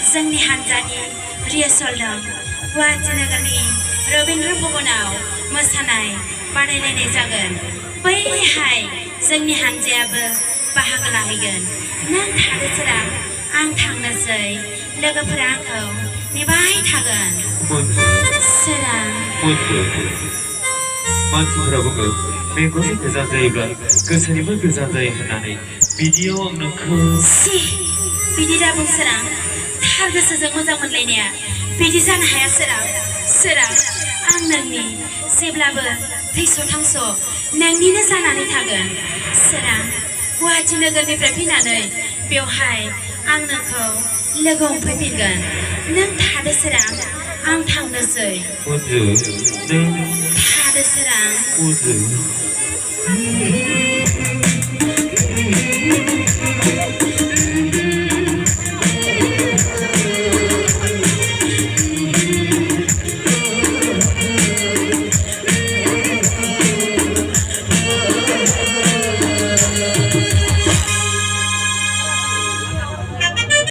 जोंनि हानजानि रिहर्सल दं गुवाहाटी नोगोरनि रबीन्द्र भवनाव मोसानाय बादायलायनाय जागोन बैहाय जोंनि हानजायाबो बाहागो लाहैगोन नों थादो सोरां आं थांनोसै लोगोफोरा आंखौ नेबाय थागोन सोरां मानसिफोरा बुङो मेगननि गोजान जायोब्ला गोसोनिबो गोजान जायो होननानै बिदियाव आं नोंखौ बिदि दा बुं सोरां थार गोसोजों मोजां मोनलायनाया बिदि जानो हाया सोरां आं नोंनि जेब्लाबो थैस' थांस' नोंनिनो जानानै थागोन सोरां गुवाहाटी नोगोरनिफ्राय फैनानै बेवहाय आं नोंखौ लोगो हमफैफिनगोन नों थादो सोरां आं थांनोसै थादो सोरां